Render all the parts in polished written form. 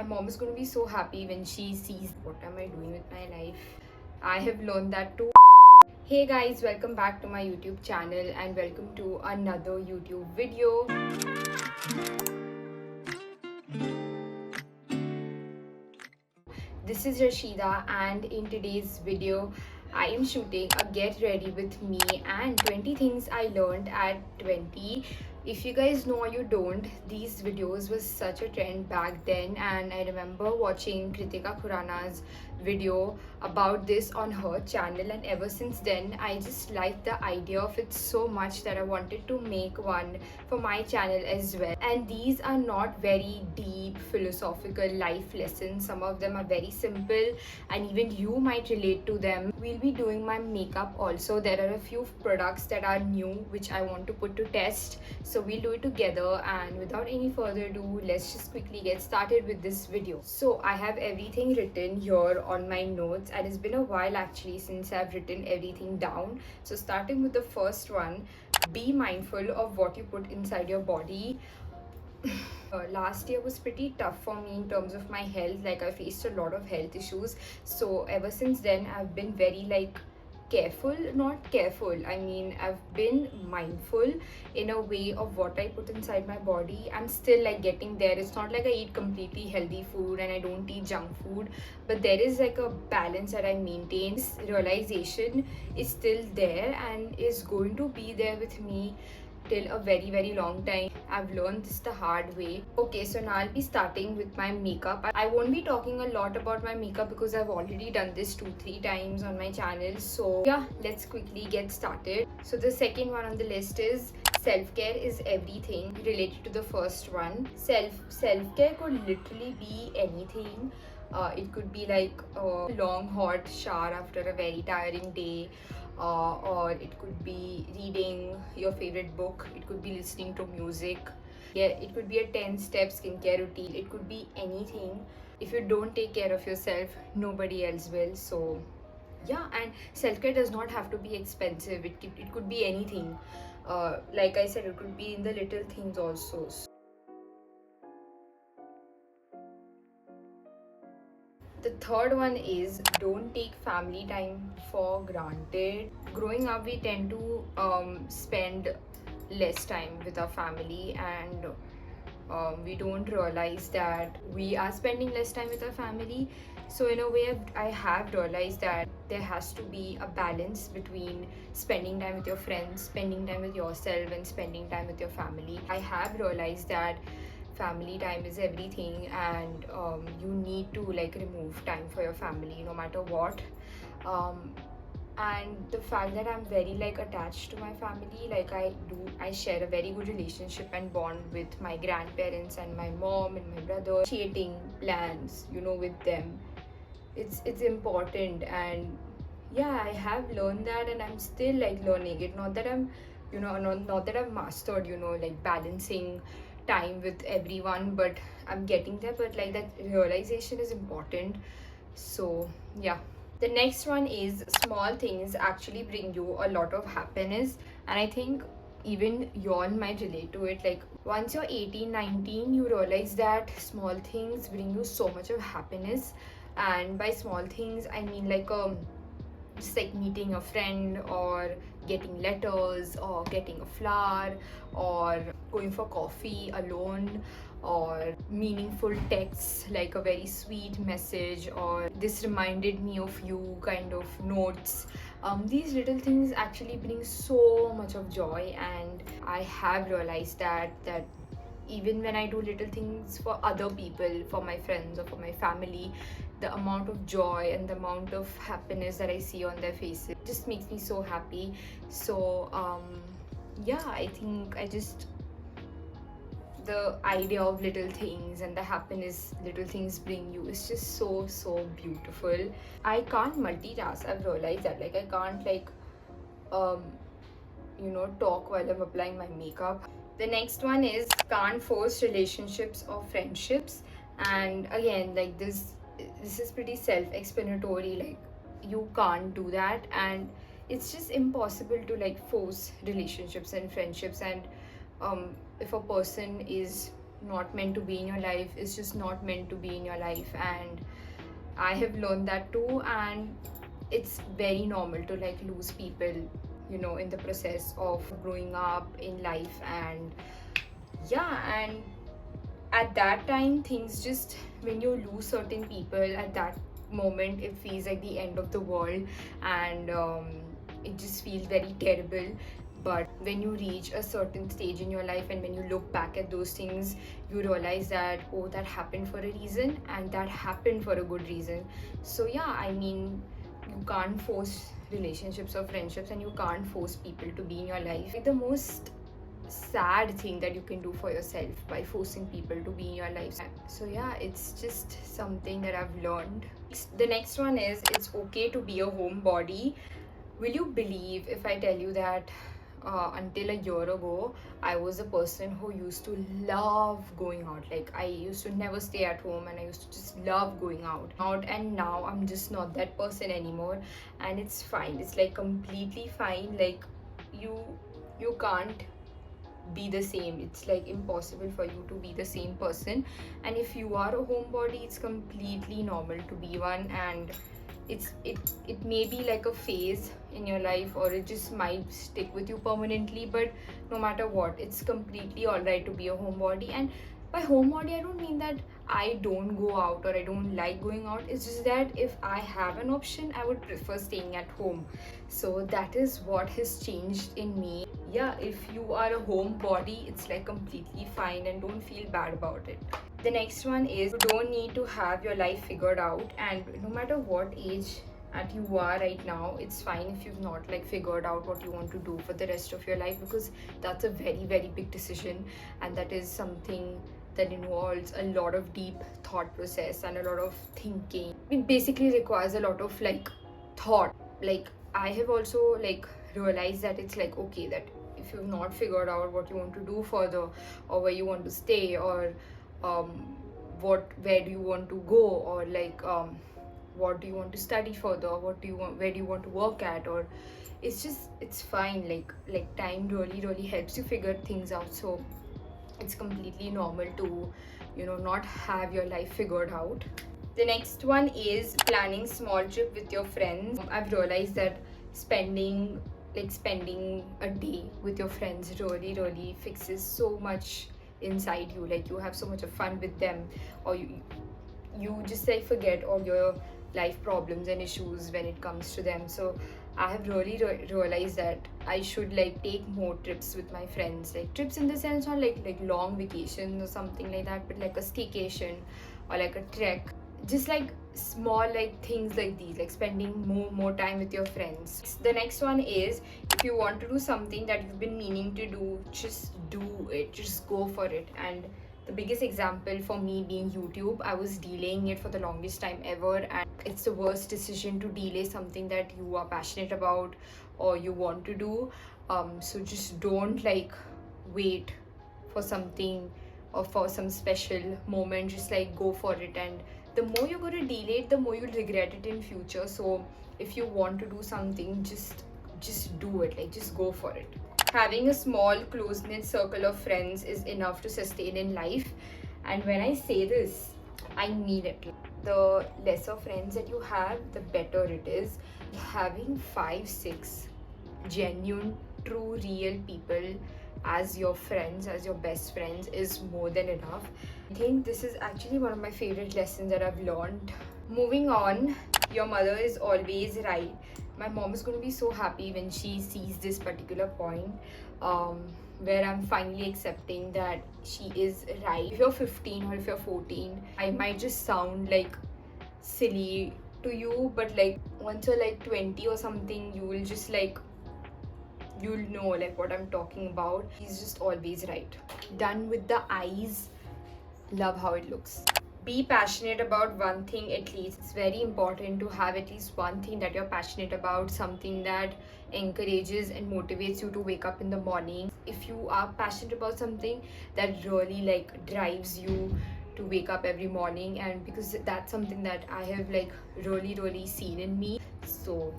My mom is going to be so happy when she sees what am I doing with my life. I have learned that too. Hey guys, welcome back to my YouTube channel and welcome to another YouTube video. This is Rashida, and in today's video I am shooting a get ready with me and 20 things I learned at 20. If you guys know or you don't, these videos was such a trend back then, and I remember watching Kritika Khurana's video about this on her channel, and ever since then I just like the idea of it so much that I wanted to make one for my channel as well. And these are not very deep philosophical life lessons, some of them are very simple and even you might relate to them. We'll be doing my makeup also. There are a few products that are new which I want to put to test, so we'll do it together. And without any further ado, let's just quickly get started with this video. So I have everything written here on my notes, and it's been a while actually since I've written everything down. So starting with the first one, be mindful of what you put inside your body. Last year was pretty tough for me in terms of my health. Like, I faced a lot of health issues, so ever since then I've been very careful, not careful, I mean I've been mindful in a way of what I put inside my body. I'm still getting there. It's not like I eat completely healthy food and I don't eat junk food, but there is a balance that I maintain. This realization is still there and is going to be there with me till a very long time. I've learned this the hard way. Okay, so now I'll be starting with my makeup. I won't be talking a lot about my makeup because I've already done this 2-3 times on my channel. So yeah, let's quickly get started. So the second one on the list is self-care is everything. Related to the first one, self-care could literally be anything. It could be like a long hot shower after a very tiring day, or it could be reading your favorite book, it could be listening to music, yeah, it could be a 10-step skincare routine, it could be anything. If you don't take care of yourself, nobody else will. So yeah, and self-care does not have to be expensive. It could be anything. Like I said, it could be in the little things also. The third one is don't take family time for granted. Growing up, we tend to spend less time with our family, and we don't realize that we are spending less time with our family. So in a way, I have realized that there has to be a balance between spending time with your friends, spending time with yourself, and spending time with your family. I have realized that family time is everything, and you need to remove time for your family no matter what. And the fact that I'm very attached to my family, I share a very good relationship and bond with my grandparents and my mom and my brother. Initiating plans with them, it's important. And yeah, I have learned that, and I'm still learning it. Not that I'm not that I've mastered balancing time with everyone, but I'm getting there. But that realization is important. So yeah, the next one is small things actually bring you a lot of happiness, and I think even y'all might relate to it. Like, once you're 18-19, you realize that small things bring you so much of happiness. And by small things, I mean just meeting a friend, or getting letters, or getting a flower, or going for coffee alone, or meaningful texts like a very sweet message, or this reminded me of you kind of notes. These little things actually bring so much of joy, and I have realized that even when I do little things for other people, for my friends or for my family, the amount of joy and the amount of happiness that I see on their faces just makes me so happy. So yeah, I think the idea of little things and the happiness little things bring you is just so beautiful. I can't multitask. I've realized that I can't um talk while I'm applying my makeup. The next one is can't force relationships or friendships. And again, this is pretty self-explanatory. You can't do that, and it's just impossible to force relationships and friendships. And if a person is not meant to be in your life is just not meant to be in your life. And I have learned that too, and it's very normal to like lose people, in the process of growing up in life. And yeah, and at that time, things just, when you lose certain people at that moment, it feels like the end of the world. And it just feels very terrible. But when you reach a certain stage in your life, and when you look back at those things, you realize that, oh, that happened for a reason, and that happened for a good reason. So yeah, I mean, you can't force relationships or friendships, and you can't force people to be in your life. Like, the most sad thing that you can do for yourself by forcing people to be in your life. So yeah, it's just something that I've learned. The next one is, it's okay to be a homebody. Will you believe if I tell you that until a year ago, I was a person who used to love going out. Like, I used to never stay at home, and I used to just love going out. And now I'm just not that person anymore, and it's fine. It's like completely fine. Like, you can't be the same. It's like impossible for you to be the same person. And if you are a homebody, it's completely normal to be one. And it may be like a phase in your life, or it just might stick with you permanently. But no matter what, it's completely all right to be a homebody. And by homebody, I don't mean that I don't go out or I don't like going out. It's just that if I have an option, I would prefer staying at home. So that is what has changed in me. Yeah, if you are a homebody, it's like completely fine, and don't feel bad about it. The next one is, you don't need to have your life figured out. And no matter what age at you are right now, it's fine if you've not like figured out what you want to do for the rest of your life, because that's a very, very big decision, and that is something that involves a lot of deep thought process and a lot of thinking. It basically requires a lot of like thought. Like, I have also like realized that it's like, okay, that if you've not figured out what you want to do further, or where you want to stay, or where do you want to go, or like what do you want to study further, or where do you want to work at, or it's fine. Like time really, really helps you figure things out. So it's completely normal to not have your life figured out. The next one is planning small trip with your friends. I've realized that spending a day with your friends really, really fixes so much inside you. Like, you have so much of fun with them, or you just like forget all your life problems and issues when it comes to them. So I have really realized that I should like take more trips with my friends. Like, trips in the sense, not like long vacations or something like that, but like a staycation or like a trek. Just like small like things like these, like spending more time with your friends. The next one is, if you want to do something that you've been meaning to do, just do it, just go for it. And the biggest example for me being YouTube, I was delaying it for the longest time ever, and it's the worst decision to delay something that you are passionate about or you want to do. So just don't like wait for something or for some special moment. Just like go for it, and the more you're going to delay it, the more you'll regret it in future. So if you want to do something, just do it. Like, just go for it. Having a small close-knit circle of friends is enough to sustain in life. And when I say this, I mean it. The lesser friends that you have, the better it is. Having 5-6 genuine, true, real people as your friends, as your best friends, is more than enough. I think this is actually one of my favorite lessons that I've learned. Moving on, your mother is always right. My mom is going to be so happy when she sees this particular point, where I'm finally accepting that she is right. If you're 15 or if you're 14, I might just sound like silly to you, but like once you're like 20 or something, you will just like, you'll know like what I'm talking about. He's just always right. Done with the eyes. Love how it looks. Be passionate about one thing at least. It's very important to have at least one thing that you're passionate about, something that encourages and motivates you to wake up in the morning. If you are passionate about something, that really like drives you to wake up every morning, and because that's something that I have like really, really seen in me. So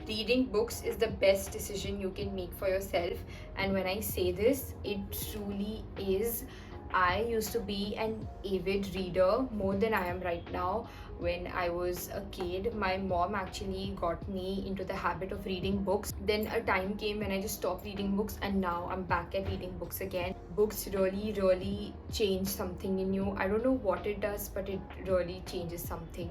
reading books is the best decision you can make for yourself. And when I say this, it truly is. I used to be an avid reader more than I am right now. When I was a kid, my mom actually got me into the habit of reading books. Then a time came when I just stopped reading books, and now I'm back at reading books again. Books really change something in you. I don't know what it does, but it really changes something.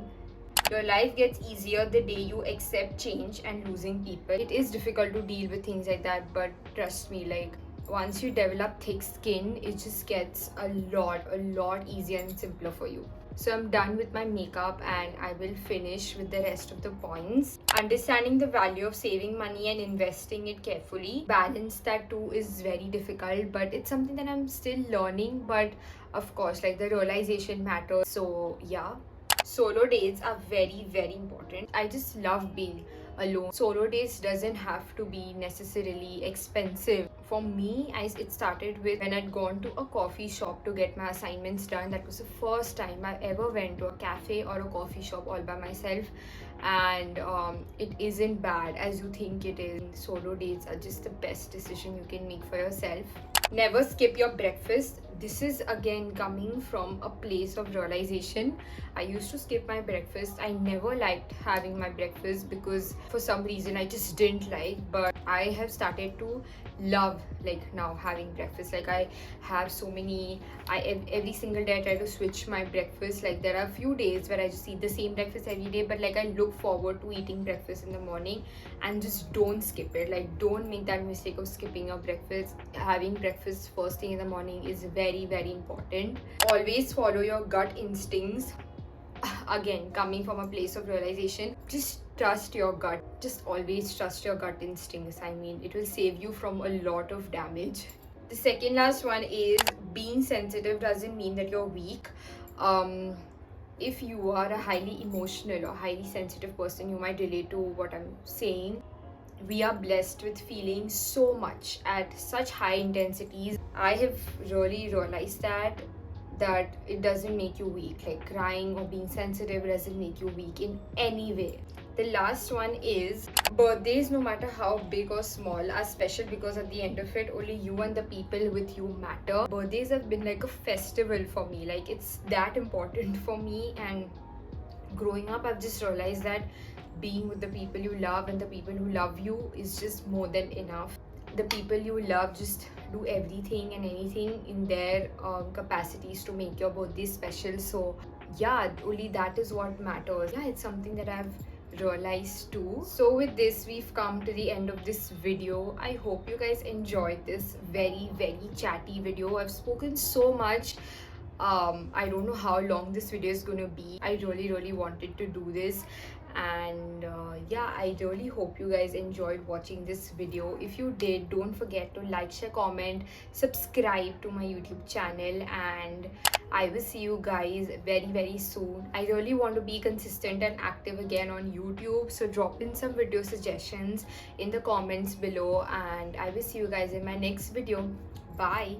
Your life gets easier the day you accept change and losing people. It is difficult to deal with things like that, but trust me, like once you develop thick skin, it just gets a lot easier and simpler for you. So I'm done with my makeup and I will finish with the rest of the points. Understanding the value of saving money and investing it carefully. Balance that too is very difficult, but it's something that I'm still learning. But of course, like the realization matters. So yeah. Solo dates are very important. I just love being alone. Solo dates doesn't have to be necessarily expensive. For me, it started with when I'd gone to a coffee shop to get my assignments done. That was the first time I ever went to a cafe or a coffee shop all by myself, and it isn't bad as you think it is. Solo dates are just the best decision you can make for yourself. Never skip your breakfast. This is again coming from a place of realization. I used to skip my breakfast. I never liked having my breakfast because for some reason I just didn't like, but I have started to love like now having breakfast. Like I have so many, every single day I try to switch my breakfast. Like there are a few days where I just eat the same breakfast every day, but like I look forward to eating breakfast in the morning and just don't skip it. Like don't make that mistake of skipping your breakfast. Having breakfast first thing in the morning is very important. Always follow your gut instincts. Again, coming from a place of realization, just trust your gut. Just always trust your gut instincts. I mean, it will save you from a lot of damage. The second last one is being sensitive doesn't mean that you're weak. If you are a highly emotional or highly sensitive person, you might relate to what I'm saying. We are blessed with feeling so much at such high intensities. I have really realized that it doesn't make you weak. Like crying or being sensitive doesn't make you weak in any way. The last one is birthdays, no matter how big or small, are special because at the end of it, only you and the people with you matter. Birthdays have been like a festival for me. Like it's that important for me. And growing up, I've just realized that being with the people you love and the people who love you is just more than enough. The people you love just do everything and anything in their capacities to make your birthday special. So yeah, only that is what matters. Yeah, it's something that I've realized too. So with this, we've come to the end of this video. I hope you guys enjoyed this very chatty video. I've spoken so much. I don't know how long this video is gonna be. I really wanted to do this, and yeah, I really hope you guys enjoyed watching this video. If you did, don't forget to like, share, comment, subscribe to my YouTube channel, and I will see you guys very soon. I really want to be consistent and active again on YouTube, so drop in some video suggestions in the comments below, and I will see you guys in my next video. Bye.